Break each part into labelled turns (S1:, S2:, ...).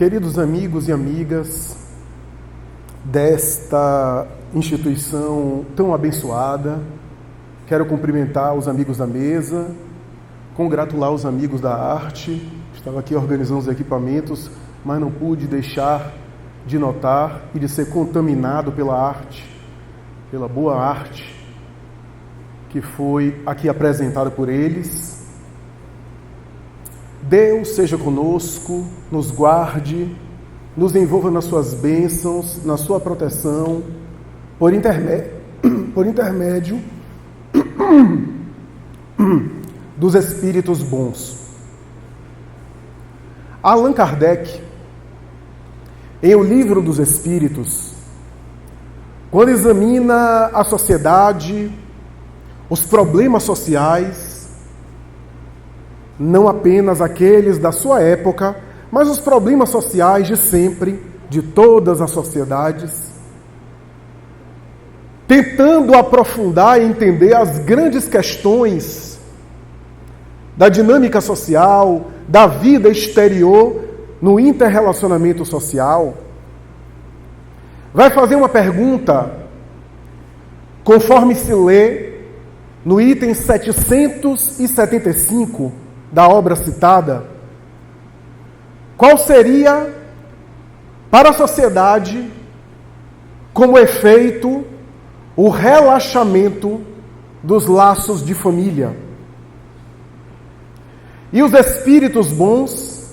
S1: Queridos amigos e amigas desta instituição tão abençoada, quero cumprimentar os amigos da mesa, congratular os amigos da arte. Estava aqui organizando os equipamentos, mas não pude deixar de notar e de ser contaminado pela arte, pela boa arte que foi aqui apresentada por eles. Deus seja conosco, nos guarde, nos envolva nas suas bênçãos, na sua proteção, por intermédio dos espíritos bons. Allan Kardec, em O Livro dos Espíritos, quando examina a sociedade, os problemas sociais, não apenas aqueles da sua época, mas os problemas sociais de sempre, de todas as sociedades, tentando aprofundar e entender as grandes questões da dinâmica social, da vida exterior no interrelacionamento social, vai fazer uma pergunta, conforme se lê no item 775 da obra citada: qual seria para a sociedade, como efeito, o relaxamento dos laços de família? E os espíritos bons,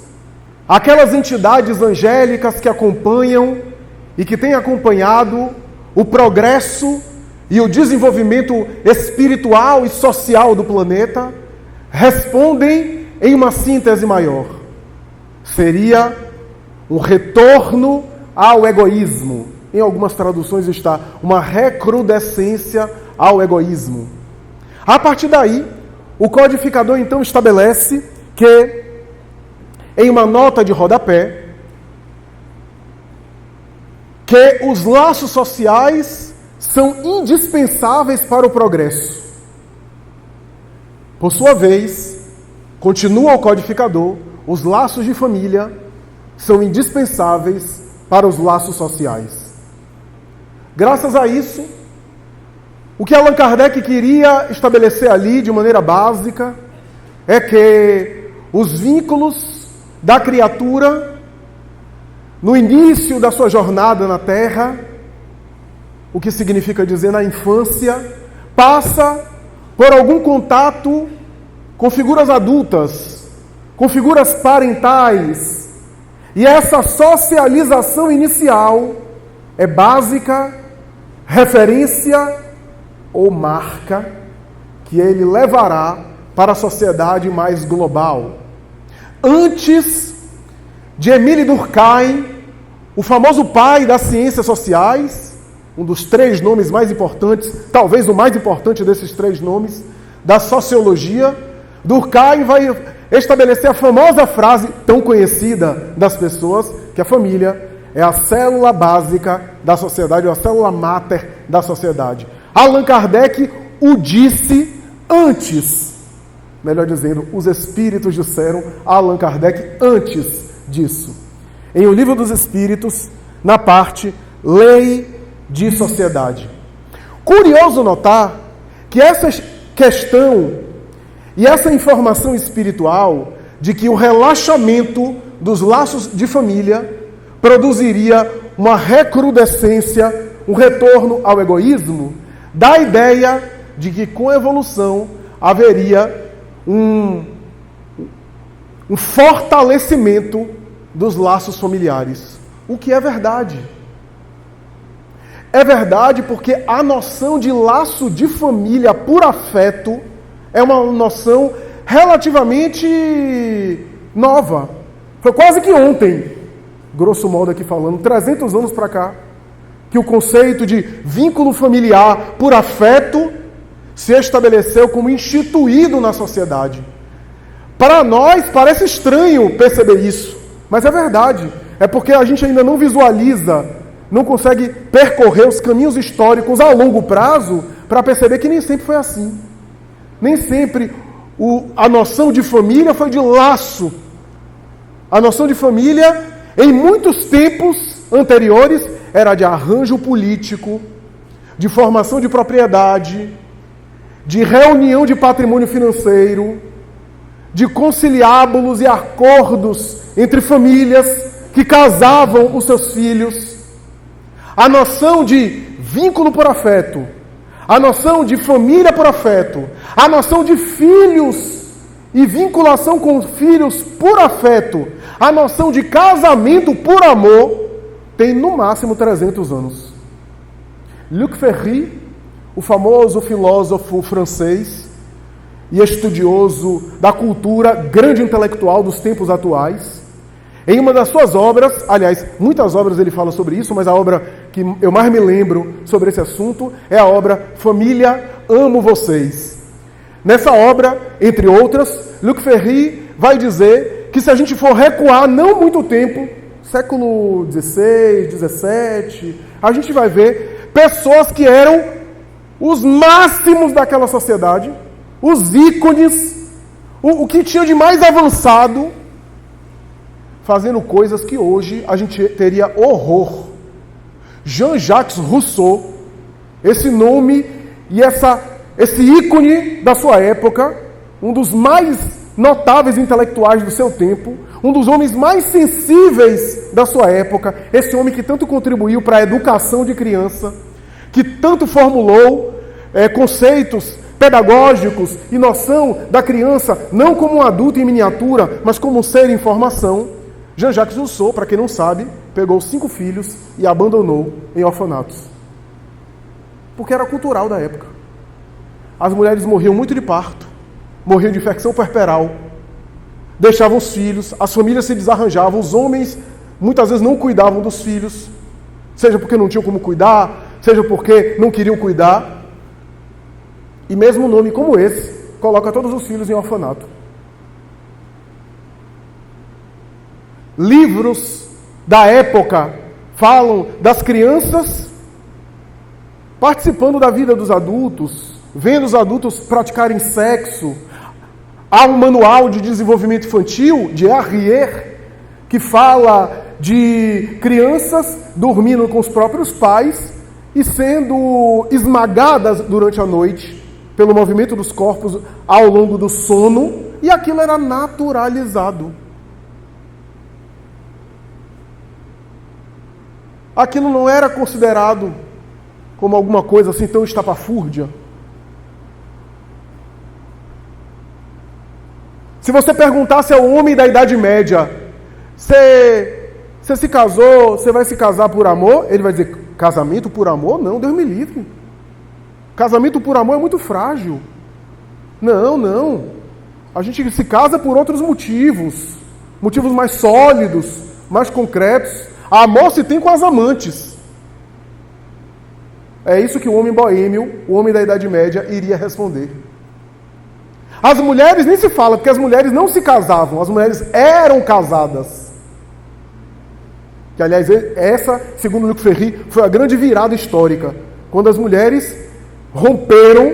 S1: aquelas entidades angélicas que acompanham e que têm acompanhado o progresso e o desenvolvimento espiritual e social do planeta, respondem em uma síntese maior. Seria um retorno ao egoísmo. Em algumas traduções está uma recrudescência ao egoísmo. A partir daí, o codificador então estabelece que, em uma nota de rodapé, que os laços sociais são indispensáveis para o progresso. Por sua vez, continua o codificador, os laços de família são indispensáveis para os laços sociais. Graças a isso, o que Allan Kardec queria estabelecer ali de maneira básica é que os vínculos da criatura, no início da sua jornada na Terra, o que significa dizer na infância, passa por algum contato com figuras adultas, com figuras parentais, e essa socialização inicial é básica, referência ou marca que ele levará para a sociedade mais global. Antes de Émile Durkheim, o famoso pai das ciências sociais, um dos 3 nomes mais importantes, talvez o mais importante desses 3 nomes, da sociologia, Durkheim vai estabelecer a famosa frase tão conhecida das pessoas, que a família é a célula básica da sociedade, ou a célula máter da sociedade. Allan Kardec o disse antes, melhor dizendo, os espíritos disseram a Allan Kardec antes disso. Em O Livro dos Espíritos, na parte Lei de Sociedade. Curioso notar que essa questão e essa informação espiritual de que o relaxamento dos laços de família produziria uma recrudescência, um retorno ao egoísmo, dá a ideia de que com a evolução haveria um fortalecimento dos laços familiares. O que é verdade. É verdade porque a noção de laço de família por afeto é uma noção relativamente nova. Foi quase que ontem, grosso modo aqui falando, 300 anos para cá, que o conceito de vínculo familiar por afeto se estabeleceu como instituído na sociedade. Para nós parece estranho perceber isso, mas é verdade. É porque a gente ainda não visualiza, não consegue percorrer os caminhos históricos a longo prazo para perceber que nem sempre foi assim. Nem sempre a noção de família foi de laço. A noção de família em muitos tempos anteriores, era de arranjo político, de formação de propriedade, de reunião de patrimônio financeiro, de conciliábulos e acordos entre famílias que casavam os seus filhos. A noção de vínculo por afeto, a noção de família por afeto, a noção de filhos e vinculação com filhos por afeto, a noção de casamento por amor, tem no máximo 300 anos. Luc Ferry, o famoso filósofo francês e estudioso da cultura, grande intelectual dos tempos atuais, em uma das suas obras, aliás, muitas obras ele fala sobre isso, mas a obra que eu mais me lembro sobre esse assunto é a obra Família, Amo Vocês. Nessa obra, entre outras, Luc Ferry vai dizer que se a gente for recuar não muito tempo, século XVI, XVII, a gente vai ver pessoas que eram os máximos daquela sociedade, os ícones, o que tinha de mais avançado, fazendo coisas que hoje a gente teria horror. Jean-Jacques Rousseau, esse nome e esse ícone da sua época, um dos mais notáveis intelectuais do seu tempo, um dos homens mais sensíveis da sua época, esse homem que tanto contribuiu para a educação de criança, que tanto formulou conceitos pedagógicos e noção da criança, não como um adulto em miniatura, mas como um ser em formação. Jean-Jacques Rousseau, para quem não sabe, pegou 5 filhos e abandonou em orfanatos. Porque era cultural da época. As mulheres morriam muito de parto, morriam de infecção puerperal, deixavam os filhos, as famílias se desarranjavam, os homens muitas vezes não cuidavam dos filhos, seja porque não tinham como cuidar, seja porque não queriam cuidar. E mesmo um nome como esse, coloca todos os filhos em orfanato. Livros da época falam das crianças participando da vida dos adultos, vendo os adultos praticarem sexo. Há um manual de desenvolvimento infantil, de Arrière, que fala de crianças dormindo com os próprios pais e sendo esmagadas durante a noite pelo movimento dos corpos ao longo do sono, e aquilo era naturalizado. Aquilo não era considerado como alguma coisa assim tão estapafúrdia. Se você perguntasse ao homem da Idade Média, você se casou, você vai se casar por amor? Ele vai dizer, casamento por amor? Não, Deus me livre. Casamento por amor é muito frágil. Não. A gente se casa por outros motivos. Motivos mais sólidos, mais concretos. Amor se tem com as amantes. É isso que o homem boêmio, o homem da Idade Média, iria responder. As mulheres nem se fala, porque as mulheres não se casavam, as mulheres eram casadas. Que, aliás, essa, segundo Luc Ferry, foi a grande virada histórica, quando as mulheres romperam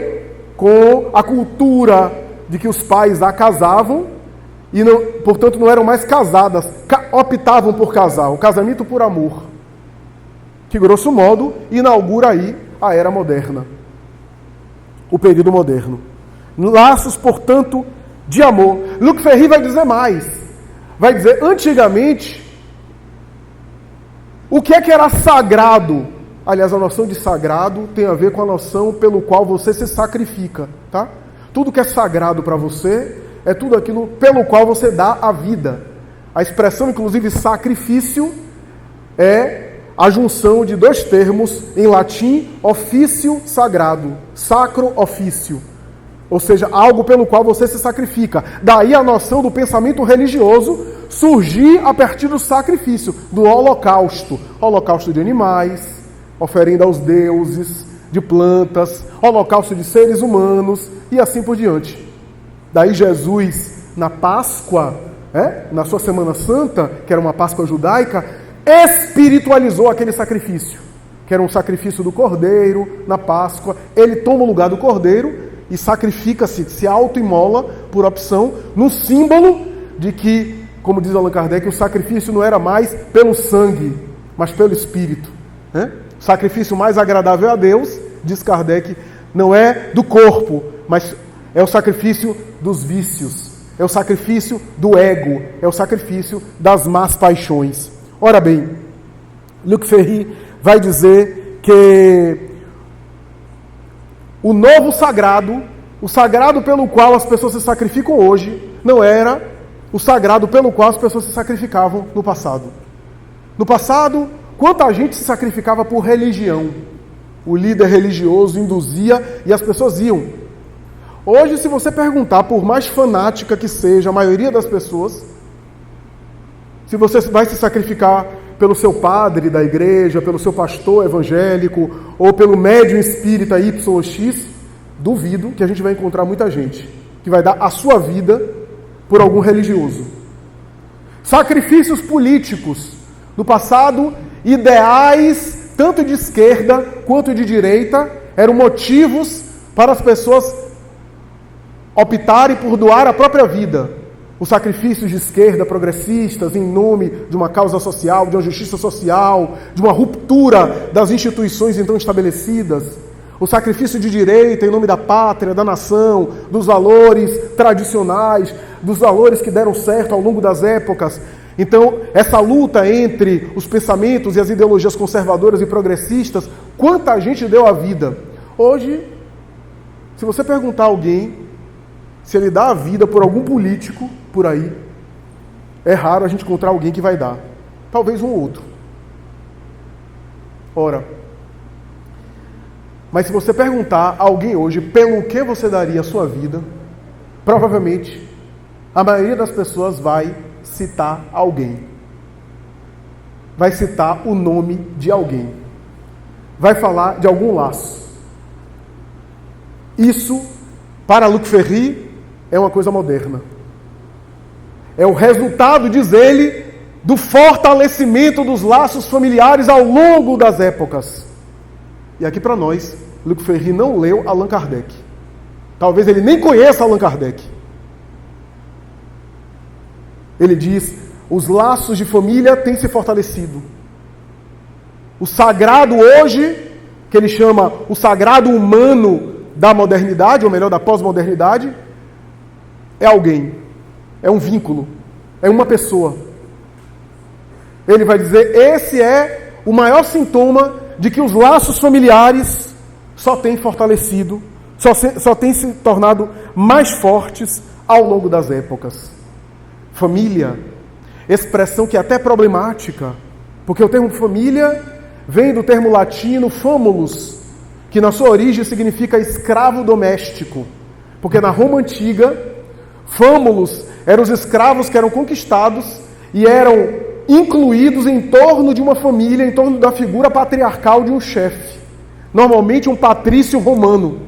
S1: com a cultura de que os pais a casavam e, não, portanto, não eram mais casadas, optavam por casar, o casamento por amor, que, grosso modo, inaugura aí a era moderna, o período moderno. Laços, portanto, de amor. Luc Ferry vai dizer mais. Vai dizer, antigamente, o que é que era sagrado? Aliás, a noção de sagrado tem a ver com a noção pelo qual você se sacrifica, tá? Tudo que é sagrado para você é tudo aquilo pelo qual você dá a vida. A expressão, inclusive, sacrifício é a junção de 2 termos em latim, ofício sagrado, sacro ofício. Ou seja, algo pelo qual você se sacrifica. Daí a noção do pensamento religioso surgir a partir do sacrifício, do holocausto. Holocausto de animais, oferenda aos deuses, de plantas, holocausto de seres humanos e assim por diante. Daí Jesus, na Páscoa, na sua Semana Santa, que era uma Páscoa judaica, espiritualizou aquele sacrifício, que era um sacrifício do cordeiro na Páscoa. Ele toma o lugar do cordeiro e sacrifica-se, se auto-imola por opção, no símbolo de que como diz Allan Kardec, o sacrifício não era mais pelo sangue, mas pelo espírito. Né? O sacrifício mais agradável a Deus, diz Kardec, não é do corpo, mas é o sacrifício dos vícios, é o sacrifício do ego, é o sacrifício das más paixões. Ora bem, Luc Ferry vai dizer que o novo sagrado, o sagrado pelo qual as pessoas se sacrificam hoje, não era o sagrado pelo qual as pessoas se sacrificavam no passado. No passado, quanta gente se sacrificava por religião? O líder religioso induzia e as pessoas iam. Hoje, se você perguntar, por mais fanática que seja a maioria das pessoas, se você vai se sacrificar pelo seu padre da igreja, pelo seu pastor evangélico, ou pelo médium espírita Y ou X, duvido que a gente vai encontrar muita gente que vai dar a sua vida por algum religioso. Sacrifícios políticos no passado, ideais tanto de esquerda quanto de direita, eram motivos para as pessoas optarem por doar a própria vida. Os sacrifícios de esquerda, progressistas, em nome de uma causa social, de uma justiça social, de uma ruptura das instituições então estabelecidas. O sacrifício de direita em nome da pátria, da nação, dos valores tradicionais, dos valores que deram certo ao longo das épocas. Então, essa luta entre os pensamentos e as ideologias conservadoras e progressistas, quanta gente deu a vida. Hoje, se você perguntar a alguém se ele dá a vida por algum político por aí, é raro a gente encontrar alguém que vai dar. Talvez um ou outro. Ora, mas se você perguntar a alguém hoje pelo que você daria a sua vida, provavelmente a maioria das pessoas vai citar alguém. Vai citar o nome de alguém. Vai falar de algum laço. Isso, para Luc Ferry, é uma coisa moderna. É o resultado, diz ele, do fortalecimento dos laços familiares ao longo das épocas. E aqui para nós, Luc Ferry não leu Allan Kardec. Talvez ele nem conheça Allan Kardec. Ele diz, os laços de família têm se fortalecido. O sagrado hoje, que ele chama o sagrado humano da modernidade, ou melhor, da pós-modernidade, é alguém, é um vínculo, é uma pessoa. Ele vai dizer, esse é o maior sintoma de que os laços familiares só têm fortalecido, só têm se tornado mais fortes ao longo das épocas. Família, expressão que é até problemática, porque o termo família vem do termo latino famulus, que na sua origem significa escravo doméstico, porque na Roma antiga, famulus eram os escravos que eram conquistados e eram incluídos em torno de uma família, em torno da figura patriarcal de um chefe, normalmente um patrício romano.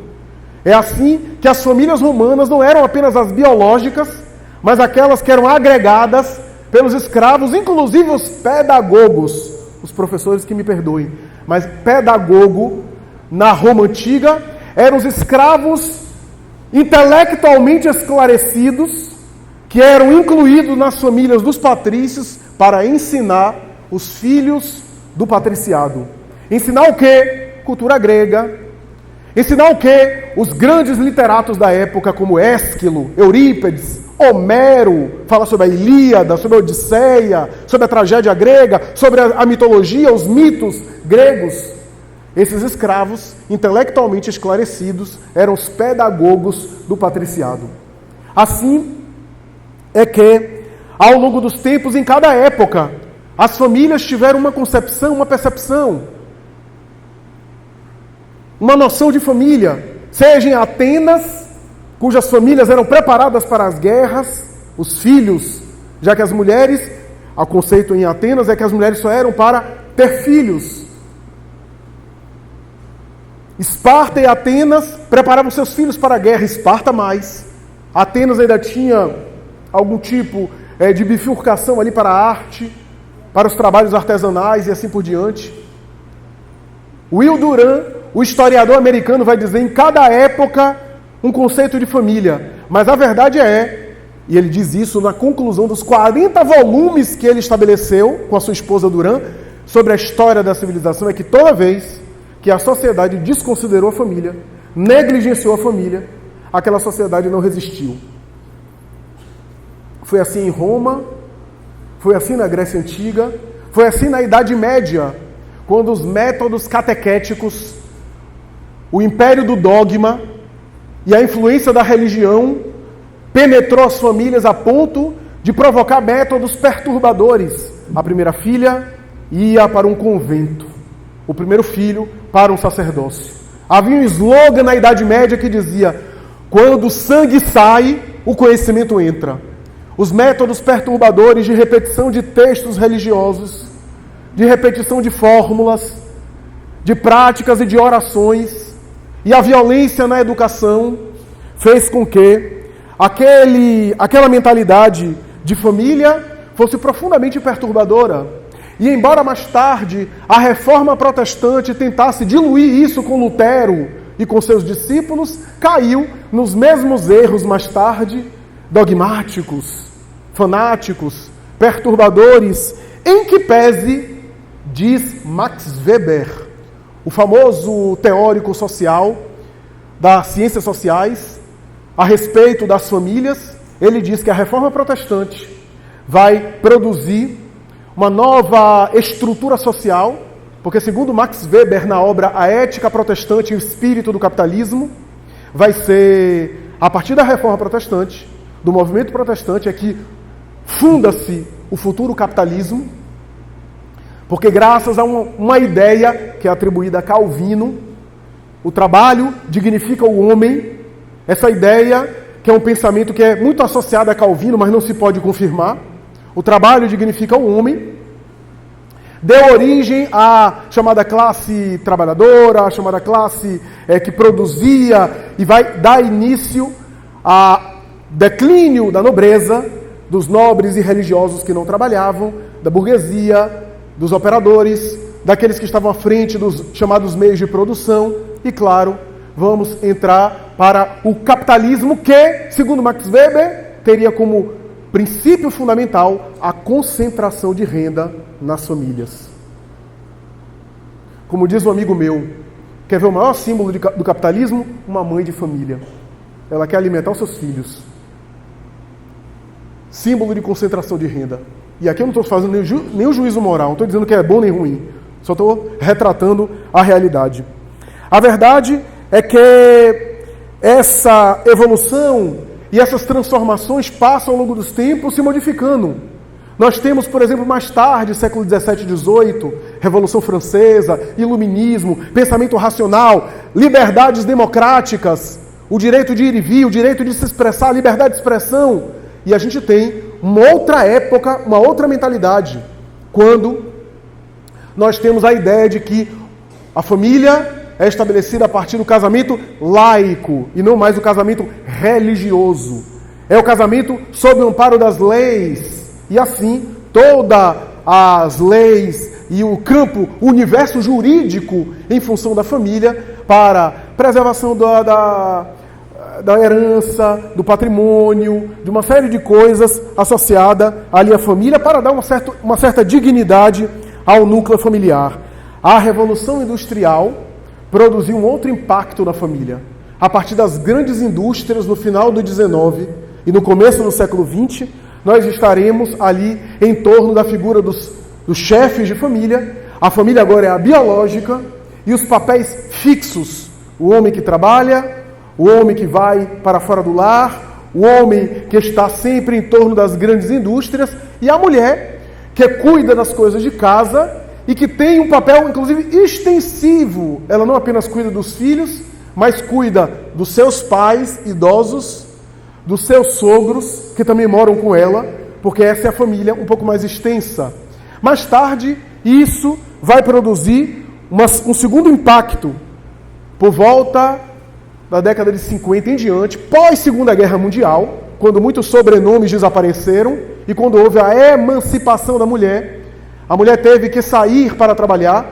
S1: É assim que as famílias romanas não eram apenas as biológicas, mas aquelas que eram agregadas pelos escravos, inclusive os pedagogos, os professores que me perdoem, mas pedagogo na Roma antiga eram os escravos intelectualmente esclarecidos que eram incluídos nas famílias dos patrícios para ensinar os filhos do patriciado. Ensinar o quê? Cultura grega. Ensinar o quê? Os grandes literatos da época, como Ésquilo, Eurípides, Homero, fala sobre a Ilíada, sobre a Odisseia, sobre a tragédia grega, sobre a mitologia, os mitos gregos. Esses escravos, intelectualmente esclarecidos, eram os pedagogos do patriciado. Assim é que, ao longo dos tempos, em cada época, as famílias tiveram uma concepção, uma percepção, uma noção de família, seja em Atenas, cujas famílias eram preparadas para as guerras, os filhos, já que as mulheres, o conceito em Atenas é que as mulheres só eram para ter filhos. Esparta e Atenas preparavam seus filhos para a guerra, Esparta mais. Atenas ainda tinha algum tipo de bifurcação ali para a arte, para os trabalhos artesanais e assim por diante. Will Durant, o historiador americano, vai dizer em cada época um conceito de família. Mas a verdade é e ele diz isso na conclusão dos 40 volumes que ele estabeleceu com a sua esposa Durand sobre a história da civilização, é que toda vez que a sociedade desconsiderou a família, negligenciou a família, aquela sociedade não resistiu. Foi assim em Roma, foi assim na Grécia Antiga, foi assim na Idade Média, quando os métodos catequéticos, o império do dogma e a influência da religião penetrou as famílias a ponto de provocar métodos perturbadores. A primeira filha ia para um convento, o primeiro filho para um sacerdócio. Havia um slogan na Idade Média que dizia: quando o sangue sai, o conhecimento entra. Os métodos perturbadores de repetição de textos religiosos, de repetição de fórmulas, de práticas e de orações, e a violência na educação fez com que aquela mentalidade de família fosse profundamente perturbadora. E embora mais tarde a reforma protestante tentasse diluir isso com Lutero e com seus discípulos, caiu nos mesmos erros mais tarde, dogmáticos, fanáticos, perturbadores, em que pese, diz Max Weber, o famoso teórico social das ciências sociais, a respeito das famílias, ele diz que a reforma protestante vai produzir uma nova estrutura social, porque segundo Max Weber, na obra A Ética Protestante e o Espírito do Capitalismo, vai ser, a partir da reforma protestante, do movimento protestante, é que funda-se o futuro capitalismo, porque graças a uma ideia que é atribuída a Calvino, o trabalho dignifica o homem. Essa ideia, que é um pensamento que é muito associado a Calvino, mas não se pode confirmar. O trabalho dignifica o homem. Deu origem à chamada classe trabalhadora, à chamada classe que produzia, e vai dar início ao declínio da nobreza, dos nobres e religiosos que não trabalhavam, da burguesia, dos operadores, daqueles que estavam à frente dos chamados meios de produção, e claro, vamos entrar para o capitalismo que, segundo Max Weber, teria como princípio fundamental a concentração de renda nas famílias. Como diz um amigo meu, quer ver o maior símbolo do capitalismo? Uma mãe de família. Ela quer alimentar os seus filhos. Símbolo de concentração de renda. E aqui eu não estou fazendo nenhum juízo moral, não estou dizendo que é bom nem ruim, só estou retratando a realidade. A verdade é que essa evolução e essas transformações passam ao longo dos tempos se modificando. Nós temos, por exemplo, mais tarde, século XVII e XVIII, Revolução Francesa, Iluminismo, pensamento racional, liberdades democráticas, o direito de ir e vir, o direito de se expressar, a liberdade de expressão. E a gente tem uma outra época, uma outra mentalidade, quando nós temos a ideia de que a família é estabelecida a partir do casamento laico e não mais o casamento religioso. É o casamento sob o amparo das leis. E assim, todas as leis e o campo, o universo jurídico em função da família para preservação da herança, do patrimônio, de uma série de coisas associada ali à família para dar uma certa dignidade ao núcleo familiar. A Revolução Industrial produziu um outro impacto na família. A partir das grandes indústrias no final do XIX e no começo do século XX, nós estaremos ali em torno da figura dos chefes de família. A família agora é a biológica e os papéis fixos. O homem que trabalha, o homem que vai para fora do lar, o homem que está sempre em torno das grandes indústrias e a mulher que cuida das coisas de casa e que tem um papel, inclusive, extensivo. Ela não apenas cuida dos filhos, mas cuida dos seus pais idosos, dos seus sogros, que também moram com ela, porque essa é a família um pouco mais extensa. Mais tarde, isso vai produzir um segundo impacto, por volta da década de 50 em diante, pós-Segunda Guerra Mundial, quando muitos sobrenomes desapareceram e quando houve a emancipação da mulher. A mulher teve que sair para trabalhar,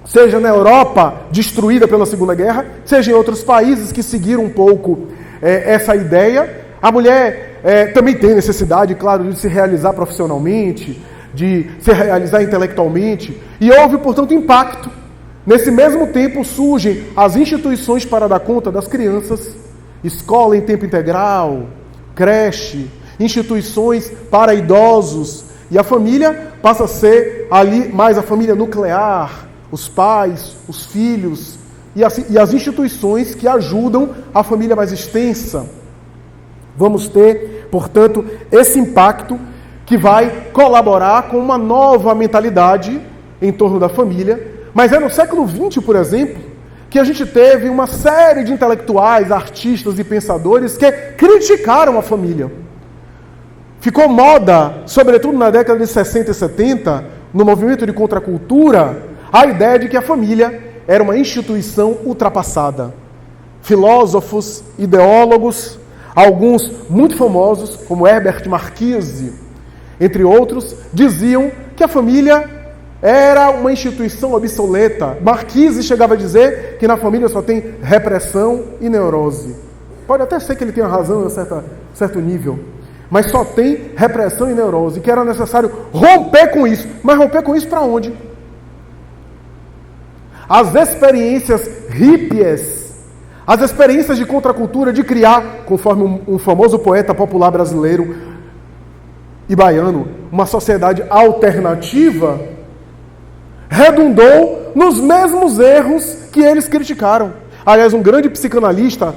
S1: seja na Europa, destruída pela Segunda Guerra, seja em outros países que seguiram um pouco essa ideia. A mulher também tem necessidade, claro, de se realizar profissionalmente, de se realizar intelectualmente, e houve, portanto, impacto. Nesse mesmo tempo surgem as instituições para dar conta das crianças, escola em tempo integral, creche, instituições para idosos, e a família passa a ser ali mais a família nuclear, os pais, os filhos, e as instituições que ajudam a família mais extensa. Vamos ter, portanto, esse impacto que vai colaborar com uma nova mentalidade em torno da família. Mas é no século XX, por exemplo, que a gente teve uma série de intelectuais, artistas e pensadores que criticaram a família. Ficou moda, sobretudo na década de 60 e 70, no movimento de contracultura, a ideia de que a família era uma instituição ultrapassada. Filósofos, ideólogos, alguns muito famosos, como Herbert Marcuse, entre outros, diziam que a família era uma instituição obsoleta. Marcuse chegava a dizer que na família só tem repressão e neurose. Pode até ser que ele tenha razão em certo nível, mas só tem repressão e neurose, que era necessário romper com isso. Mas romper com isso para onde? As experiências hippies, as experiências de contracultura, de criar, conforme um famoso poeta popular brasileiro e baiano, uma sociedade alternativa, redundou nos mesmos erros que eles criticaram. Aliás, um grande psicanalista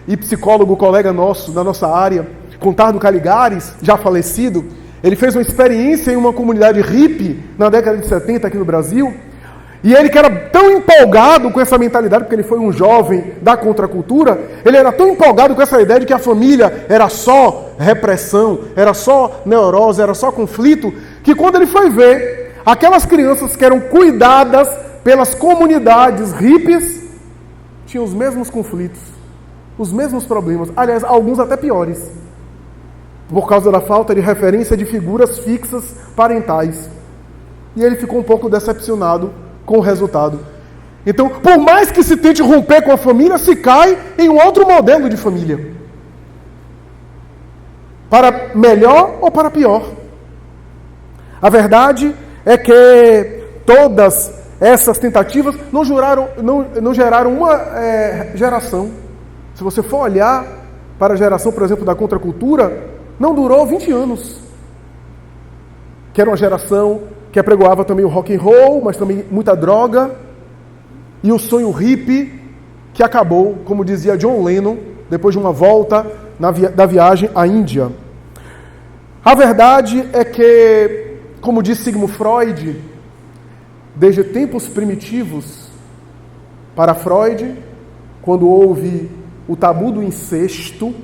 S1: e psicólogo colega nosso, da nossa área, Contardo Caligares, já falecido, ele fez uma experiência em uma comunidade hippie na década de 70 aqui no Brasil, e ele que era tão empolgado com essa mentalidade, porque ele foi um jovem da contracultura, ele era tão empolgado com essa ideia de que a família era só repressão, era só neurose, era só conflito, que quando ele foi ver aquelas crianças que eram cuidadas pelas comunidades hippies, tinham os mesmos conflitos, os mesmos problemas, aliás, alguns até piores, por causa da falta de referência de figuras fixas parentais. E ele ficou um pouco decepcionado com o resultado. Então, por mais que se tente romper com a família, se cai em um outro modelo de família. Para melhor ou para pior. A verdade é que todas essas tentativas não geraram uma geração. Se você for olhar para a geração, por exemplo, da contracultura, não durou 20 anos. Que era uma geração que apregoava também o rock and roll, mas também muita droga, e o sonho hippie, que acabou, como dizia John Lennon, depois de uma volta da viagem à Índia. A verdade é que, como diz Sigmund Freud, desde tempos primitivos, para Freud, quando houve o tabu do incesto,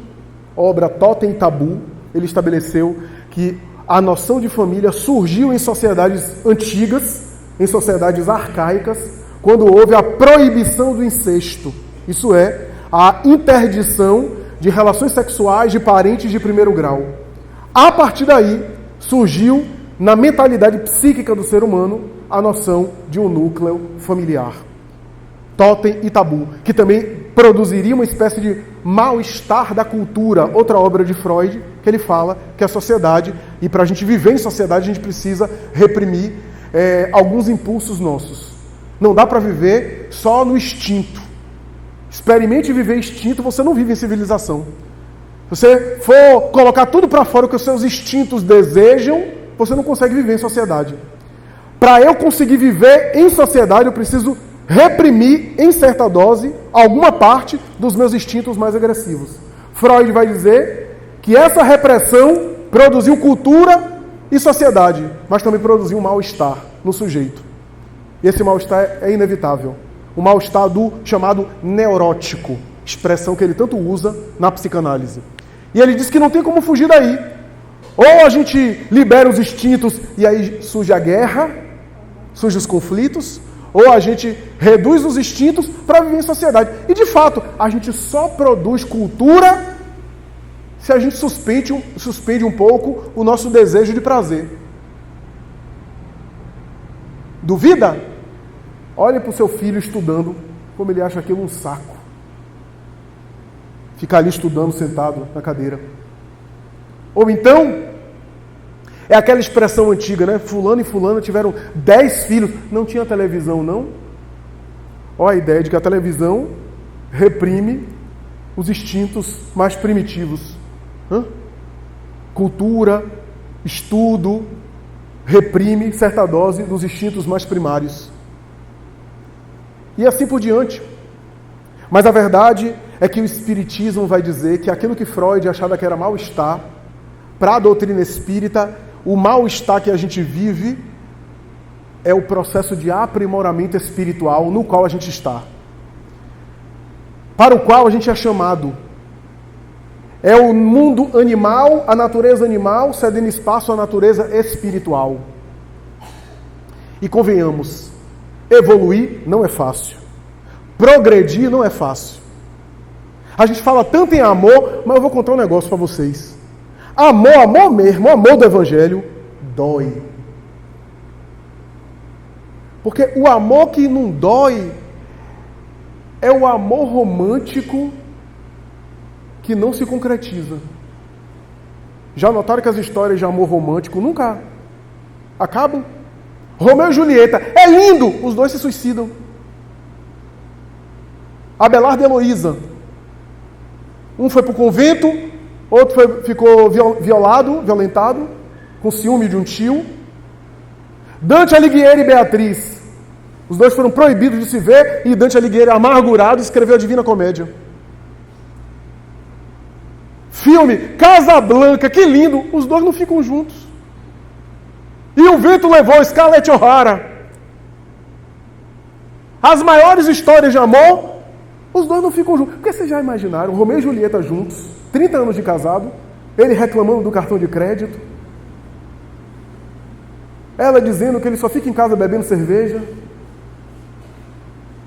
S1: obra Totem e Tabu, ele estabeleceu que a noção de família surgiu em sociedades antigas, em sociedades arcaicas, quando houve a proibição do incesto. Isso é, a interdição de relações sexuais de parentes de primeiro grau. A partir daí, surgiu na mentalidade psíquica do ser humano a noção de um núcleo familiar. Totem e Tabu, que também produziria uma espécie de mal-estar da cultura, outra obra de Freud, que ele fala que a sociedade, e para a gente viver em sociedade, a gente precisa reprimir alguns impulsos nossos. Não dá para viver só no instinto. Experimente viver instinto, você não vive em civilização. Se você for colocar tudo para fora o que os seus instintos desejam, você não consegue viver em sociedade. Para eu conseguir viver em sociedade, eu preciso reprimir, em certa dose, alguma parte dos meus instintos mais agressivos. Freud vai dizer que essa repressão produziu cultura e sociedade, mas também produziu um mal-estar no sujeito. E esse mal-estar é inevitável. O mal-estar do chamado neurótico, expressão que ele tanto usa na psicanálise. E ele diz que não tem como fugir daí. Ou a gente libera os instintos e aí surge a guerra, surgem os conflitos, ou a gente reduz os instintos para viver em sociedade. E, de fato, a gente só produz cultura se a gente suspende um pouco o nosso desejo de prazer. Duvida? Olhe para o seu filho estudando, como ele acha aquilo um saco. Ficar ali estudando, sentado na cadeira. Ou então, é aquela expressão antiga, né? Fulano e fulana tiveram 10 filhos. Não tinha televisão, não? Olha a ideia de que a televisão reprime os instintos mais primitivos. Cultura, estudo, reprime certa dose dos instintos mais primários. E assim por diante. Mas a verdade é que o Espiritismo vai dizer que aquilo que Freud achava que era mal-estar, para a doutrina espírita, o mal-estar que a gente vive é o processo de aprimoramento espiritual no qual a gente está. Para o qual a gente é chamado. É o mundo animal, a natureza animal, cedendo espaço à natureza espiritual. E convenhamos, evoluir não é fácil. Progredir não é fácil. A gente fala tanto em amor, mas eu vou contar um negócio para vocês. Amor mesmo, o amor do Evangelho, dói. Porque o amor que não dói é o amor romântico que não se concretiza. Já notaram que as histórias de amor romântico nunca acabam? Romeu e Julieta, é lindo! Os dois se suicidam. Abelardo e Heloísa. Um foi para o convento, outro ficou violentado, com ciúme de um tio. Dante Alighieri e Beatriz. Os dois foram proibidos de se ver e Dante Alighieri, amargurado, escreveu a Divina Comédia. Filme Casablanca, que lindo! Os dois não ficam juntos. E o vento levou Scarlett O'Hara. As maiores histórias de amor, os dois não ficam juntos. Porque vocês já imaginaram, Romeu e Julieta juntos, 30 anos de casado, ele reclamando do cartão de crédito, ela dizendo que ele só fica em casa bebendo cerveja.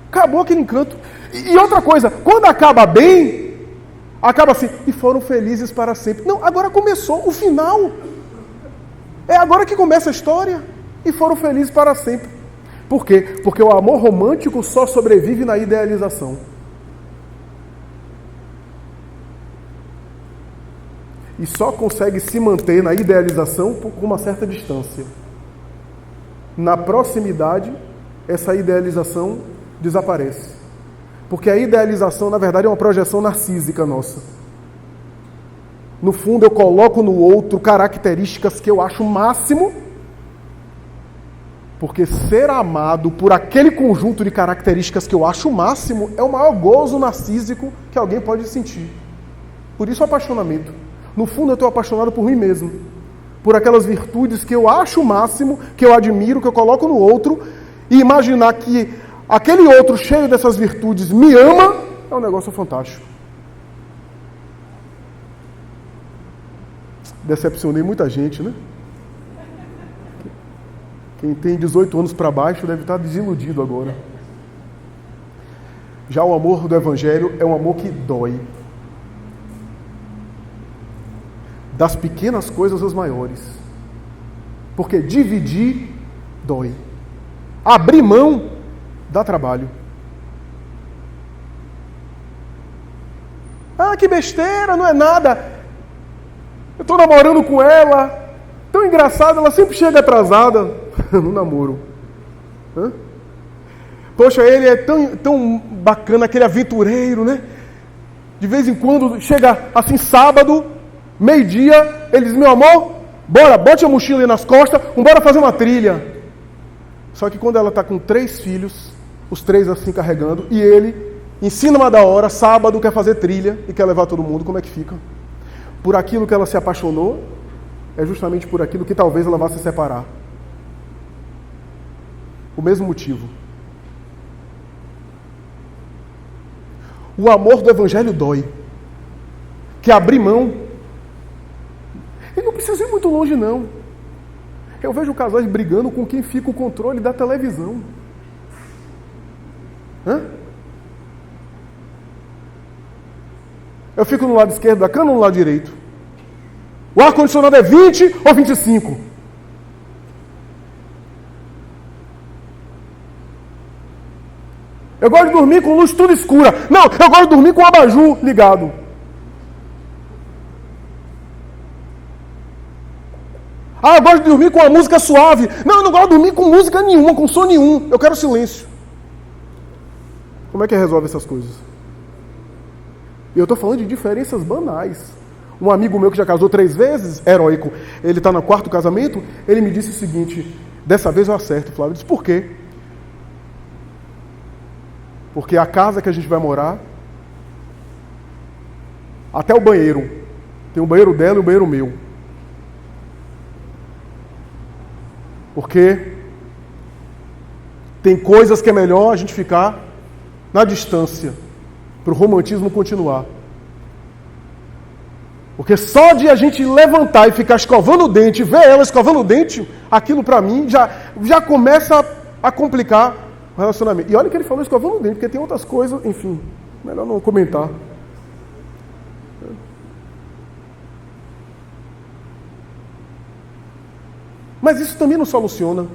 S1: Acabou aquele encanto. E outra coisa, quando acaba bem, acaba assim, e foram felizes para sempre. Não, agora começou o final. É agora que começa a história. E foram felizes para sempre. Por quê? Porque o amor romântico só sobrevive na idealização. E só consegue se manter na idealização com uma certa distância. Na proximidade, essa idealização desaparece. Porque a idealização, na verdade, é uma projeção narcísica nossa. No fundo, eu coloco no outro características que eu acho o máximo, porque ser amado por aquele conjunto de características que eu acho o máximo é o maior gozo narcísico que alguém pode sentir. Por isso o apaixonamento. No fundo, eu estou apaixonado por mim mesmo. Por aquelas virtudes que eu acho o máximo, que eu admiro, que eu coloco no outro, e imaginar que aquele outro cheio dessas virtudes me ama, é um negócio fantástico. Decepcionei muita gente, né? Quem tem 18 anos para baixo deve estar desiludido agora. Já o amor do Evangelho é um amor que dói. Das pequenas coisas às maiores. Porque dividir dói. Abrir mão dá trabalho. Ah, que besteira, não é nada. Eu estou namorando com ela, tão engraçada, ela sempre chega atrasada no namoro. Poxa, ele é tão bacana, aquele aventureiro, né? De vez em quando, chega assim sábado, meio-dia, ele diz, meu amor, bora, bote a mochila aí nas costas, bora fazer uma trilha. Só que quando ela está com 3 filhos, os 3 assim carregando, e ele, em cima da hora, sábado, quer fazer trilha e quer levar todo mundo, como é que fica? Por aquilo que ela se apaixonou, é justamente por aquilo que talvez ela vá se separar. O mesmo motivo. O amor do Evangelho dói. Que abrir mão. E não precisa ir muito longe, não. Eu vejo casais brigando com quem fica o controle da televisão. Eu fico no lado esquerdo da cama ou no lado direito? O ar-condicionado é 20 ou 25? Eu gosto de dormir com luz tudo escura. Não, eu gosto de dormir com o abajur ligado. Ah, eu gosto de dormir com uma música suave. Não, eu não gosto de dormir com música nenhuma, com som nenhum. Eu quero silêncio. Como é que resolve essas coisas? E eu estou falando de diferenças banais. Um amigo meu que já casou 3 vezes, heróico, ele está no 4º casamento, ele me disse o seguinte: dessa vez eu acerto, Flávio. Eu disse, por quê? Porque a casa que a gente vai morar, até o banheiro, tem o banheiro dela e o banheiro meu. Porque tem coisas que é melhor a gente ficar na distância, para o romantismo continuar. Porque só de a gente levantar e ficar escovando o dente, ver ela escovando o dente, aquilo para mim já começa a complicar o relacionamento. E olha que ele falou escovando o dente, porque tem outras coisas, enfim, melhor não comentar. Mas isso também não soluciona.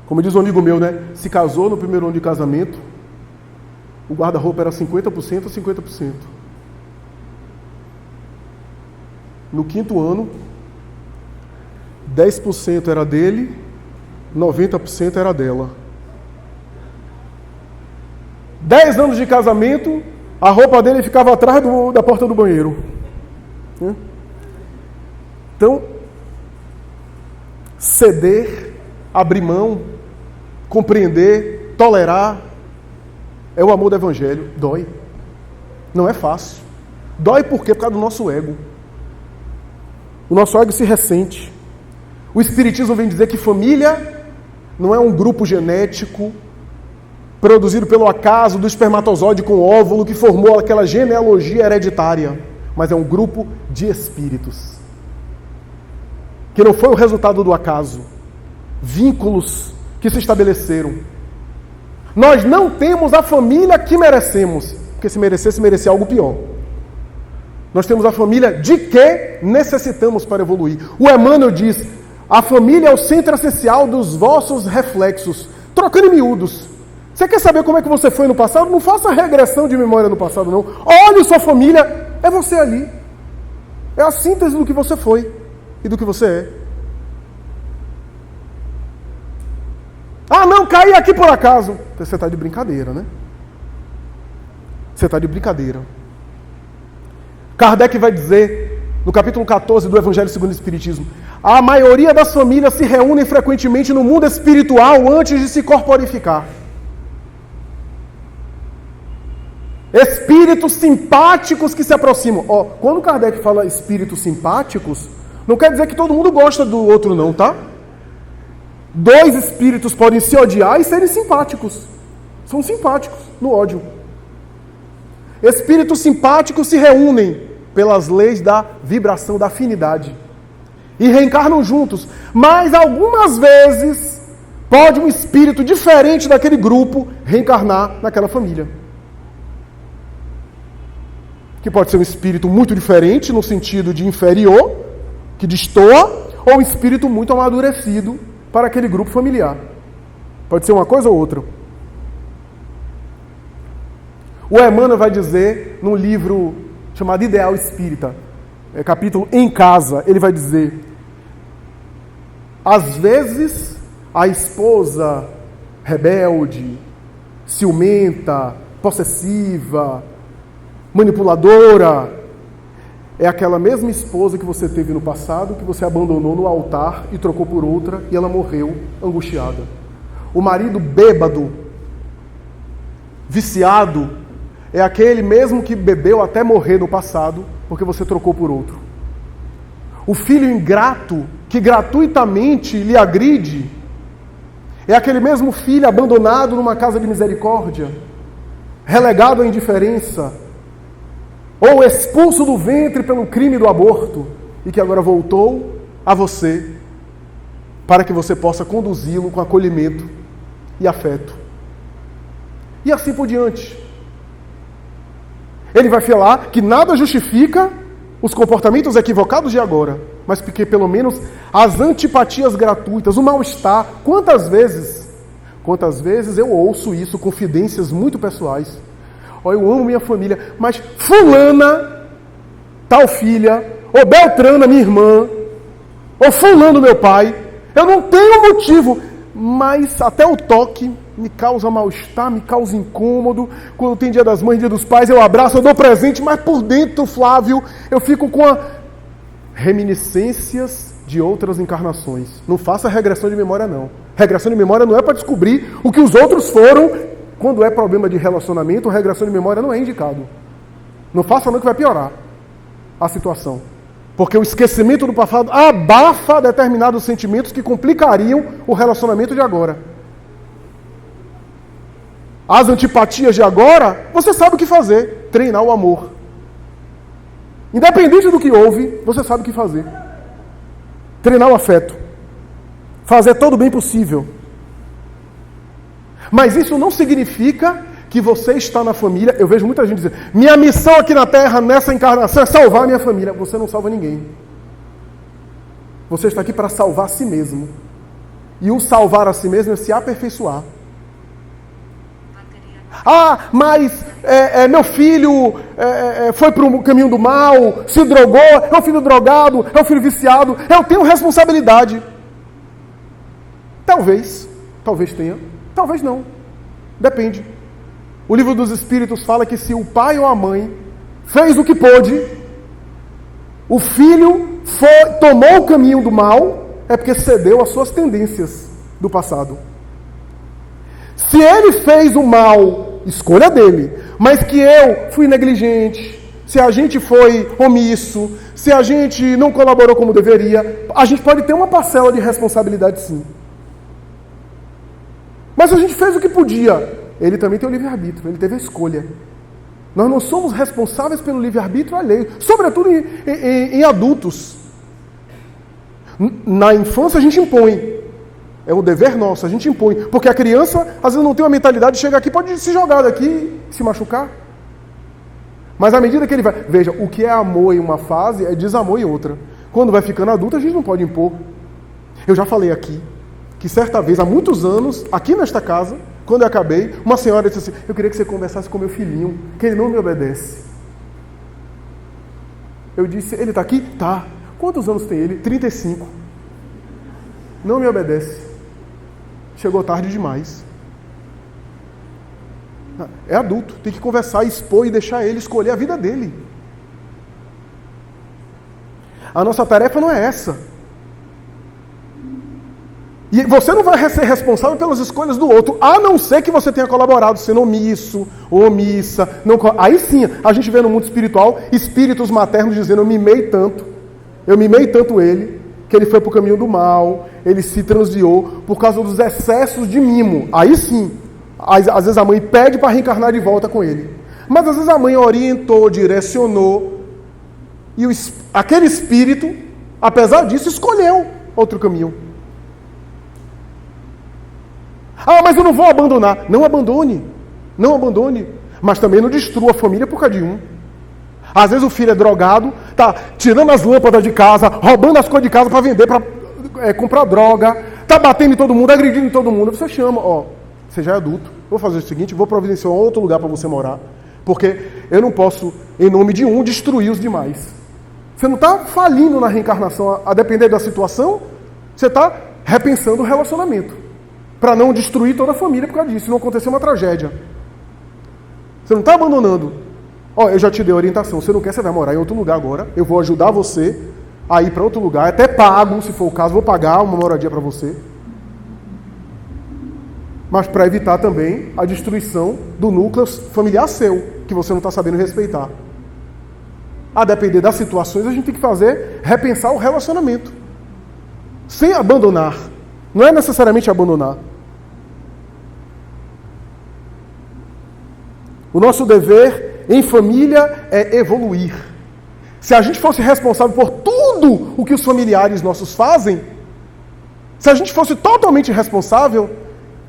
S1: Como diz um amigo meu, né? Se casou no primeiro ano de casamento, o guarda-roupa era 50% ou 50%. No 5º ano, 10% era dele, 90% era dela. 10 anos de casamento, a roupa dele ficava atrás da porta do banheiro. Então, ceder, abrir mão, compreender, tolerar, é o amor do Evangelho. Dói. Não é fácil. Dói por quê? Por causa do nosso ego. O nosso ego se ressente. O Espiritismo vem dizer que família não é um grupo genético produzido pelo acaso do espermatozoide com óvulo que formou aquela genealogia hereditária, mas é um grupo de espíritos. Que não foi o resultado do acaso. Vínculos que se estabeleceram. Nós não temos a família que merecemos, porque se merecesse, merecia algo pior. Nós temos a família de que necessitamos para evoluir. O Emmanuel diz, a família é o centro essencial dos vossos reflexos. Trocando em miúdos. Você quer saber como é que você foi no passado? Não faça regressão de memória no passado, não. Olhe sua família, é você ali. É a síntese do que você foi e do que você é. Ah, não, caí aqui por acaso. Você está de brincadeira, né? Você está de brincadeira. Kardec vai dizer, no capítulo 14 do Evangelho segundo o Espiritismo, a maioria das famílias se reúnem frequentemente no mundo espiritual antes de se corporificar. Espíritos simpáticos que se aproximam. Quando Kardec fala espíritos simpáticos, não quer dizer que todo mundo gosta do outro não, tá? 2 espíritos podem se odiar e serem simpáticos. São simpáticos no ódio. Espíritos simpáticos se reúnem pelas leis da vibração, da afinidade. E reencarnam juntos. Mas algumas vezes pode um espírito diferente daquele grupo reencarnar naquela família. Que pode ser um espírito muito diferente, no sentido de inferior, que destoa, ou um espírito muito amadurecido para aquele grupo familiar. Pode ser uma coisa ou outra. O Emmanuel vai dizer, num livro chamado Ideal Espírita, capítulo Em Casa, ele vai dizer, às vezes a esposa rebelde, ciumenta, possessiva, manipuladora, é aquela mesma esposa que você teve no passado, que você abandonou no altar e trocou por outra, e ela morreu angustiada. O marido bêbado, viciado, é aquele mesmo que bebeu até morrer no passado, porque você trocou por outro. O filho ingrato, que gratuitamente lhe agride, é aquele mesmo filho abandonado numa casa de misericórdia, relegado à indiferença, ou expulso do ventre pelo crime do aborto, e que agora voltou a você, para que você possa conduzi-lo com acolhimento e afeto. E assim por diante. Ele vai falar que nada justifica os comportamentos equivocados de agora, mas porque pelo menos as antipatias gratuitas, o mal-estar, quantas vezes eu ouço isso, confidências muito pessoais. Eu amo minha família, mas fulana, tal filha, ou Beltrana, minha irmã, ou fulano, meu pai. Eu não tenho motivo, mas até o toque me causa mal-estar, me causa incômodo. Quando tem dia das mães, dia dos pais, eu abraço, eu dou presente, mas por dentro, Flávio, eu fico com reminiscências de outras encarnações. Não faça regressão de memória, não. Regressão de memória não é para descobrir o que os outros foram. Quando é problema de relacionamento, regressão de memória não é indicado. Não faça não, que vai piorar a situação. Porque o esquecimento do passado abafa determinados sentimentos que complicariam o relacionamento de agora. As antipatias de agora, você sabe o que fazer. Treinar o amor. Independente do que houve, você sabe o que fazer. Treinar o afeto. Fazer todo o bem possível. Mas isso não significa que você está na família. Eu vejo muita gente dizendo, minha missão aqui na Terra, nessa encarnação, é salvar a minha família. Você não salva ninguém. Você está aqui para salvar a si mesmo. E o salvar a si mesmo é se aperfeiçoar. Ah, mas meu filho foi para o caminho do mal, se drogou, é um filho drogado, é um filho viciado. Eu tenho responsabilidade. Talvez tenha, talvez não. Depende. O livro dos Espíritos fala que se o pai ou a mãe fez o que pôde, o filho tomou o caminho do mal, é porque cedeu às suas tendências do passado. Se ele fez o mal, escolha dele, mas que eu fui negligente, se a gente foi omisso, se a gente não colaborou como deveria, a gente pode ter uma parcela de responsabilidade, sim. Mas a gente fez o que podia. Ele também tem o livre-arbítrio, ele teve a escolha. Nós não somos responsáveis pelo livre-arbítrio alheio, sobretudo em adultos. Na infância a gente impõe. É um dever nosso, a gente impõe. Porque a criança, às vezes, não tem uma mentalidade de chegar aqui, pode se jogar daqui e se machucar. Mas à medida que ele vai... Veja, o que é amor em uma fase é desamor em outra. Quando vai ficando adulto, a gente não pode impor. Eu já falei aqui, que certa vez, há muitos anos, aqui nesta casa, quando eu acabei, uma senhora disse assim, eu queria que você conversasse com meu filhinho, que ele não me obedece. Eu disse, ele está aqui? Tá. Quantos anos tem ele? 35. Não me obedece. Chegou tarde demais. É adulto, tem que conversar, expor e deixar ele escolher a vida dele. A nossa tarefa não é essa. E você não vai ser responsável pelas escolhas do outro, a não ser que você tenha colaborado, sendo omisso, ou omissa. Não... Aí sim, a gente vê no mundo espiritual, espíritos maternos dizendo, eu mimei tanto ele, que ele foi para o caminho do mal, ele se transviou por causa dos excessos de mimo. Aí sim, às vezes a mãe pede para reencarnar de volta com ele. Mas às vezes a mãe orientou, direcionou, e aquele espírito, apesar disso, escolheu outro caminho. Ah, mas eu não vou abandonar. Não abandone. Não abandone. Mas também não destrua a família por causa de um. Às vezes o filho é drogado, tá tirando as lâmpadas de casa, roubando as coisas de casa para vender, para comprar droga, tá batendo em todo mundo, agredindo em todo mundo. Você chama, você já é adulto, vou fazer o seguinte, vou providenciar outro lugar para você morar, porque eu não posso, em nome de um, destruir os demais. Você não está falindo na reencarnação, a depender da situação, você está repensando o relacionamento. Para não destruir toda a família por causa disso, não acontecer uma tragédia. Você não está abandonando. Eu já te dei a orientação, você não quer, você vai morar em outro lugar agora, eu vou ajudar você a ir para outro lugar, até pago, se for o caso, vou pagar uma moradia para você. Mas para evitar também a destruição do núcleo familiar seu, que você não está sabendo respeitar. A depender das situações, a gente tem que repensar o relacionamento. Sem abandonar. Não é necessariamente abandonar. O nosso dever em família é evoluir. Se a gente fosse responsável por tudo o que os familiares nossos fazem, se a gente fosse totalmente responsável,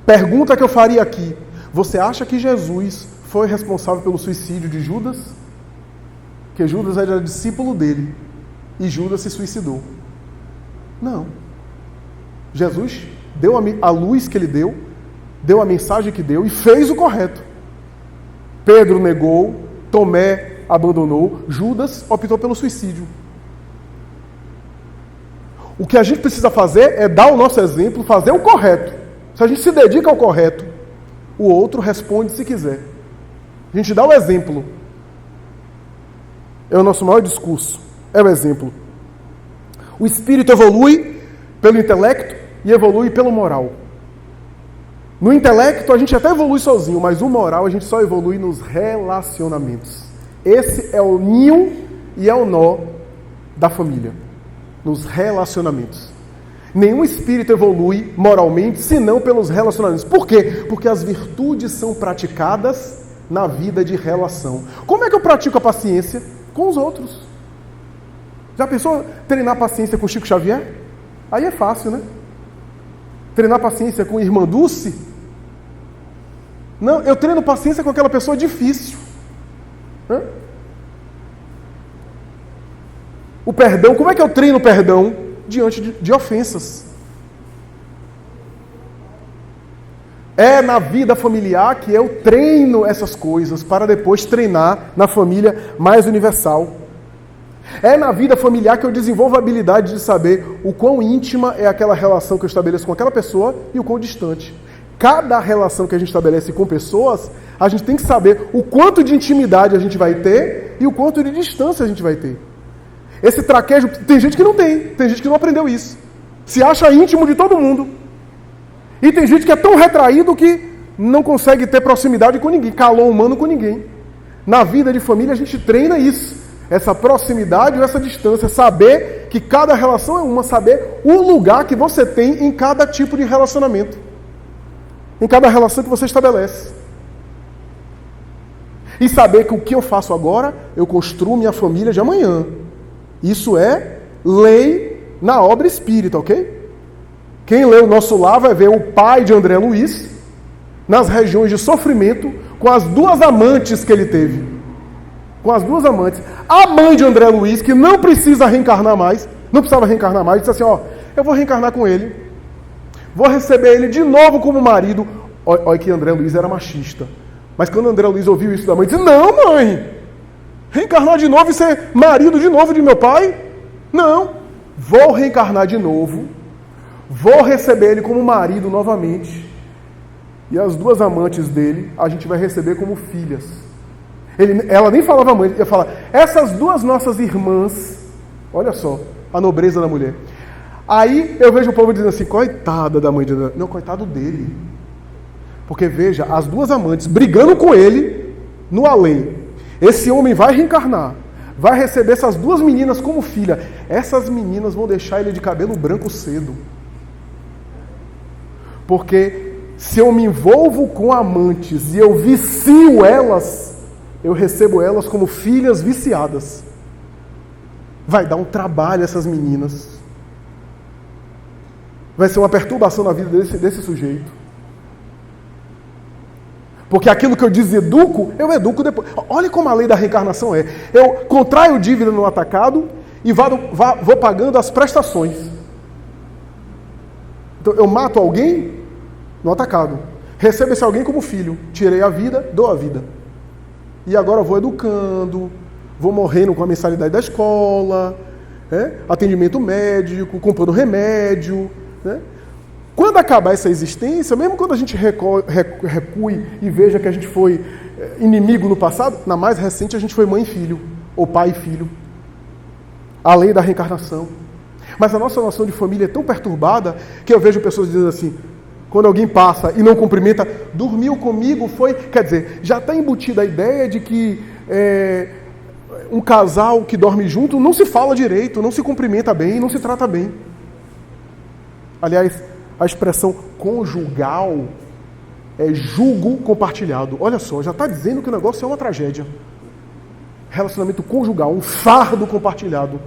S1: pergunta que eu faria aqui, você acha que Jesus foi responsável pelo suicídio de Judas? Porque Judas era discípulo dele e Judas se suicidou. Não. Jesus deu a luz que ele deu a mensagem que deu e fez o correto. Pedro negou, Tomé abandonou, Judas optou pelo suicídio. O que a gente precisa fazer é dar o nosso exemplo, fazer o correto. Se a gente se dedica ao correto, o outro responde se quiser. A gente dá o exemplo. É o nosso maior discurso. É o exemplo. O espírito evolui pelo intelecto e evolui pelo moral. No intelecto a gente até evolui sozinho, mas o moral a gente só evolui nos relacionamentos. Esse é o ninho e é o nó da família. Nos relacionamentos. Nenhum espírito evolui moralmente, senão pelos relacionamentos. Por quê? Porque as virtudes são praticadas na vida de relação. Como é que eu pratico a paciência? Com os outros. Já pensou treinar paciência com Chico Xavier? Aí é fácil, né? Treinar paciência com Irmã Dulce? Não, eu treino paciência com aquela pessoa difícil. Hã? O perdão, como é que eu treino o perdão? Diante de ofensas. É na vida familiar que eu treino essas coisas para depois treinar na família mais universal. É na vida familiar que eu desenvolvo a habilidade de saber o quão íntima é aquela relação que eu estabeleço com aquela pessoa e o quão distante. Cada relação que a gente estabelece com pessoas, a gente tem que saber o quanto de intimidade a gente vai ter e o quanto de distância a gente vai ter. Esse traquejo, tem gente que não tem gente que não aprendeu isso. Se acha íntimo de todo mundo. E tem gente que é tão retraído que não consegue ter proximidade com ninguém, calor humano com ninguém. Na vida de família a gente treina isso. Essa proximidade ou essa distância, saber que cada relação é uma, saber o lugar que você tem em cada tipo de relacionamento. Em cada relação que você estabelece. E saber que o que eu faço agora, eu construo minha família de amanhã. Isso é lei na obra espírita, ok? Quem lê o Nosso Lar vai ver o pai de André Luiz nas regiões de sofrimento com as duas amantes que ele teve. Com as duas amantes. A mãe de André Luiz, que não precisa reencarnar mais, não precisava reencarnar mais, disse assim, eu vou reencarnar com ele. Vou receber ele de novo como marido. Olha que André Luiz era machista. Mas quando André Luiz ouviu isso da mãe, disse, não, mãe! Reencarnar de novo e ser marido de novo de meu pai? Não. Vou reencarnar de novo. Vou receber ele como marido novamente. E as duas amantes dele, a gente vai receber como filhas. Ela nem falava mãe, ia falar, essas duas nossas irmãs, olha só, a nobreza da mulher. Aí eu vejo o povo dizendo assim, coitada da mãe de André. Não, coitado dele. Porque veja, as duas amantes brigando com ele no além. Esse homem vai reencarnar, vai receber essas duas meninas como filha. Essas meninas vão deixar ele de cabelo branco cedo. Porque se eu me envolvo com amantes e eu vicio elas, eu recebo elas como filhas viciadas. Vai dar um trabalho a essas meninas. Vai ser uma perturbação na vida desse sujeito. Porque aquilo que eu deseduco, eu educo depois. Olha como a lei da reencarnação é. Eu contraio dívida no atacado e vou pagando as prestações. Então eu mato alguém no atacado. Recebo esse alguém como filho. Tirei a vida, dou a vida. E agora eu vou educando, vou morrendo com a mensalidade da escola, atendimento médico, comprando remédio, né? Quando acabar essa existência, mesmo quando a gente recue e veja que a gente foi inimigo no passado, na mais recente a gente foi mãe e filho, ou pai e filho. A lei da reencarnação. Mas a nossa noção de família é tão perturbada que eu vejo pessoas dizendo assim, quando alguém passa e não cumprimenta, dormiu comigo, foi... Quer dizer, já está embutida a ideia de que um casal que dorme junto não se fala direito, não se cumprimenta bem, não se trata bem. Aliás, a expressão conjugal é jugo compartilhado. Olha só, já está dizendo que o negócio é uma tragédia. Relacionamento conjugal, um fardo compartilhado.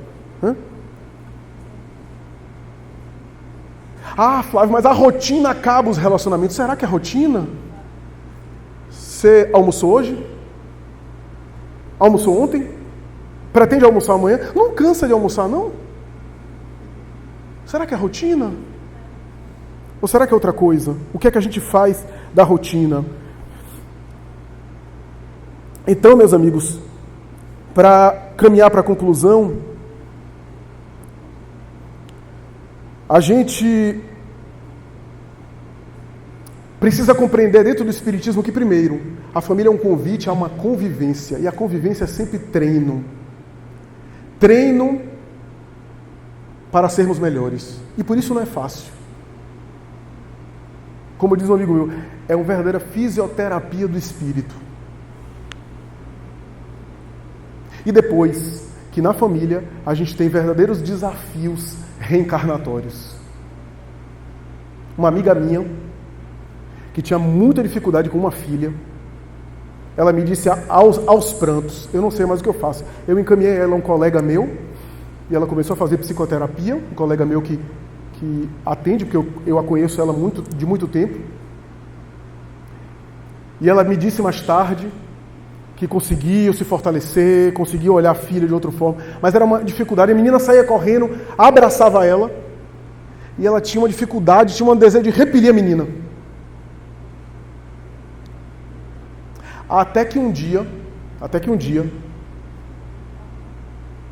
S1: Ah, Flávio, mas a rotina acaba os relacionamentos. Será que é rotina? Você almoçou hoje? Almoçou ontem? Pretende almoçar amanhã? Não cansa de almoçar, não? Será que é rotina? Ou será que é outra coisa? O que é que a gente faz da rotina? Então, meus amigos, para caminhar para a conclusão, A gente precisa compreender dentro do Espiritismo que, primeiro, a família é um convite a uma convivência, e a convivência é sempre treino. Treino para sermos melhores. E por isso não é fácil. Como diz um amigo meu, é uma verdadeira fisioterapia do espírito. E depois, que na família a gente tem verdadeiros desafios reencarnatórios. Uma amiga minha, que tinha muita dificuldade com uma filha, ela me disse aos prantos, eu não sei mais o que eu faço. Eu encaminhei ela a um colega meu, e ela começou a fazer psicoterapia, um colega meu que atende, porque eu a conheço ela de muito tempo. E ela me disse mais tarde que conseguiu se fortalecer, conseguiu olhar a filha de outra forma, mas era uma dificuldade. A menina saía correndo, abraçava ela, e ela tinha uma dificuldade, tinha um desejo de repelir a menina. Até que um dia,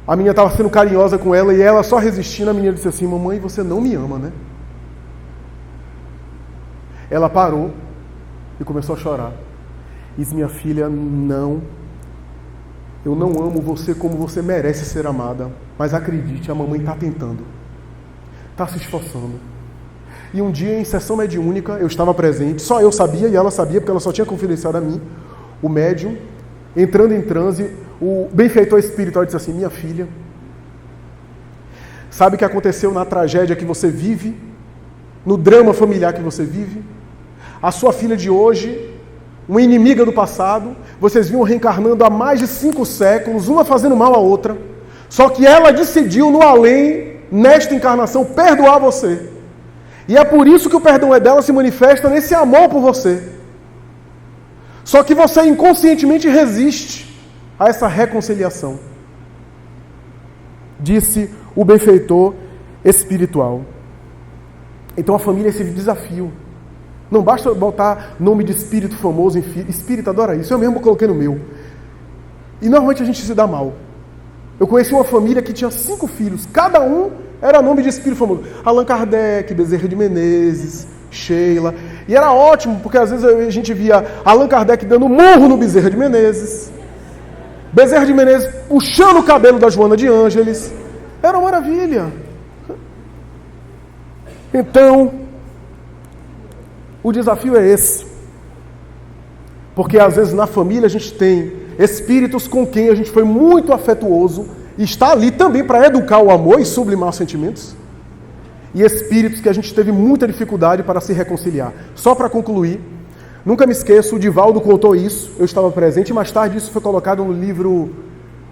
S1: a menina estava sendo carinhosa com ela e ela só resistindo, a menina disse assim: mamãe, você não me ama, né? Ela parou e começou a chorar. Diz: minha filha, não, eu não amo você como você merece ser amada, mas acredite, a mamãe está tentando, está se esforçando. E um dia, em sessão mediúnica, eu estava presente, só eu sabia e ela sabia, porque ela só tinha confidenciado a mim, o médium, entrando em transe, o benfeitor espiritual disse assim: minha filha, sabe o que aconteceu na tragédia que você vive, no drama familiar que você vive? A sua filha de hoje, uma inimiga do passado, vocês vinham reencarnando há mais de 5 séculos, uma fazendo mal à outra, só que ela decidiu no além, nesta encarnação, perdoar você. E é por isso que o perdão dela se manifesta nesse amor por você. Só que você inconscientemente resiste a essa reconciliação, disse o benfeitor espiritual. Então a família é esse desafio. Não basta botar nome de espírito famoso em filho. Espírito adora isso, eu mesmo coloquei no meu. E normalmente a gente se dá mal. Eu conheci uma família que tinha 5 filhos, cada um era nome de espírito famoso. Allan Kardec, Bezerra de Menezes, Sheila. E era ótimo, porque às vezes a gente via Allan Kardec dando murro no Bezerra de Menezes, Bezerra de Menezes puxando o cabelo da Joana de Ângeles. Era uma maravilha. Então, o desafio é esse. Porque às vezes na família a gente tem espíritos com quem a gente foi muito afetuoso e está ali também para educar o amor e sublimar os sentimentos. E espíritos que a gente teve muita dificuldade para se reconciliar. Só para concluir, nunca me esqueço, o Divaldo contou isso, eu estava presente, e mais tarde isso foi colocado no livro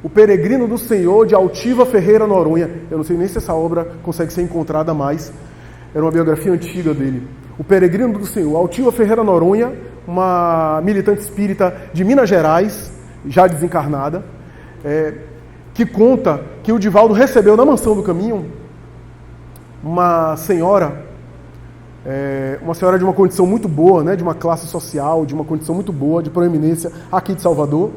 S1: O Peregrino do Senhor, de Altiva Ferreira Noronha. Eu não sei nem se essa obra consegue ser encontrada mais. Era uma biografia antiga dele. O Peregrino do Senhor, Altiva Ferreira Noronha, uma militante espírita de Minas Gerais, já desencarnada, que conta que o Divaldo recebeu na Mansão do Caminho uma senhora de uma condição muito boa, né, de uma classe social, de uma condição muito boa, de proeminência aqui de Salvador,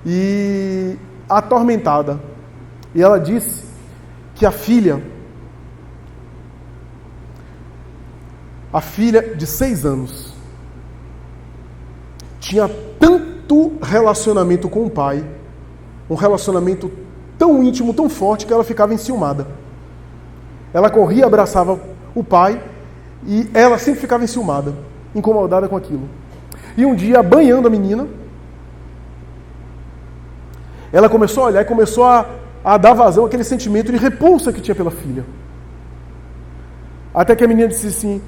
S1: e atormentada. E ela disse que a filha de 6 anos tinha tanto relacionamento com o pai, um relacionamento tão íntimo, tão forte, que ela ficava enciumada. Ela corria, abraçava o pai e ela sempre ficava enciumada, incomodada com aquilo. E um dia, banhando a menina, ela começou a olhar e começou a dar vazão àquele sentimento de repulsa que tinha pela filha. Até que a menina disse assim: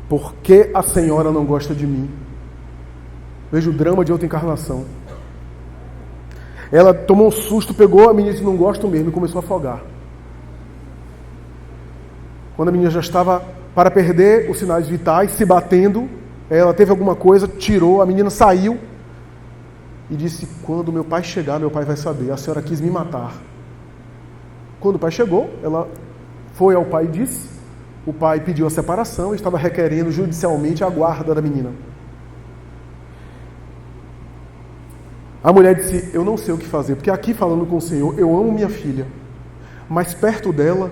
S1: por que a senhora não gosta de mim? Veja o drama de outra encarnação. Ela tomou um susto, pegou a menina e disse: não gosto mesmo, e começou a afogar. Quando a menina já estava para perder os sinais vitais, se batendo, ela teve alguma coisa, tirou, a menina saiu e disse: quando meu pai chegar, meu pai vai saber, a senhora quis me matar. Quando o pai chegou, ela foi ao pai e disse, o pai pediu a separação e estava requerendo judicialmente a guarda da menina. A mulher disse: eu não sei o que fazer, porque aqui falando com o Senhor, eu amo minha filha, mas perto dela,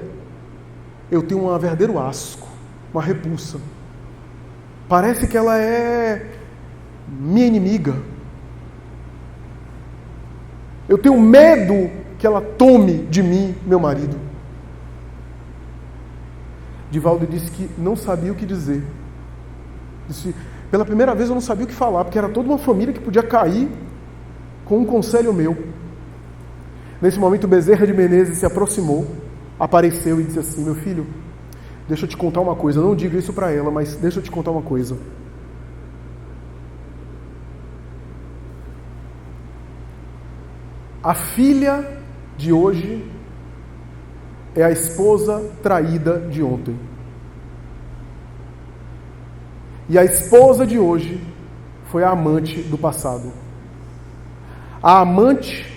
S1: eu tenho um verdadeiro asco, uma repulsa. Parece que ela é minha inimiga. Eu tenho medo que ela tome de mim meu marido. Divaldo disse que não sabia o que dizer. Disse, pela primeira vez eu não sabia o que falar, porque era toda uma família que podia cair com um conselho meu. Nesse momento, Bezerra de Menezes se aproximou, apareceu e disse assim: meu filho, deixa eu te contar uma coisa, não diga isso para ela, mas deixa eu te contar uma coisa. A filha de hoje é a esposa traída de ontem. E a esposa de hoje foi a amante do passado. A amante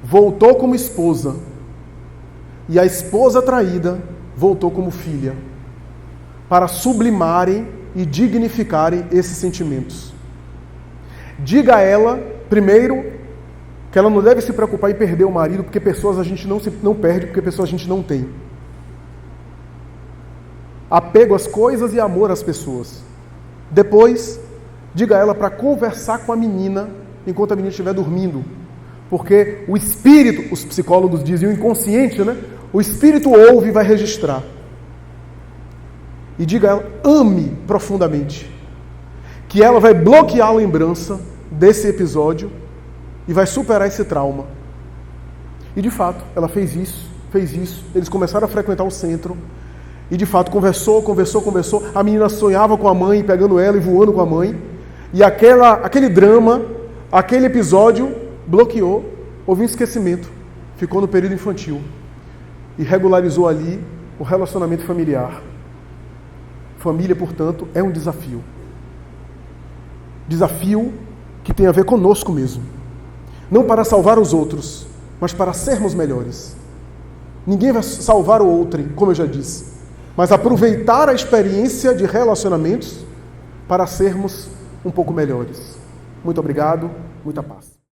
S1: voltou como esposa e a esposa traída voltou como filha, para sublimarem e dignificarem esses sentimentos. Diga a ela, primeiro, que ela não deve se preocupar em perder o marido, porque pessoas a gente não perde, porque pessoas a gente não tem. Apego às coisas e amor às pessoas. Depois, diga a ela para conversar com a menina enquanto a menina estiver dormindo. Porque o espírito, os psicólogos dizem o inconsciente, né? O espírito ouve e vai registrar. E diga a ela, ame profundamente. Que ela vai bloquear a lembrança desse episódio e vai superar esse trauma. E de fato, ela fez isso. Eles começaram a frequentar o centro. E de fato, conversou. A menina sonhava com a mãe, pegando ela e voando com a mãe. E aquele drama, aquele episódio, bloqueou, houve um esquecimento. Ficou no período infantil. E regularizou ali o relacionamento familiar. Família, portanto, é um desafio. Desafio que tem a ver conosco mesmo. Não para salvar os outros, mas para sermos melhores. Ninguém vai salvar o outrem, como eu já disse, mas aproveitar a experiência de relacionamentos para sermos um pouco melhores. Muito obrigado, muita paz.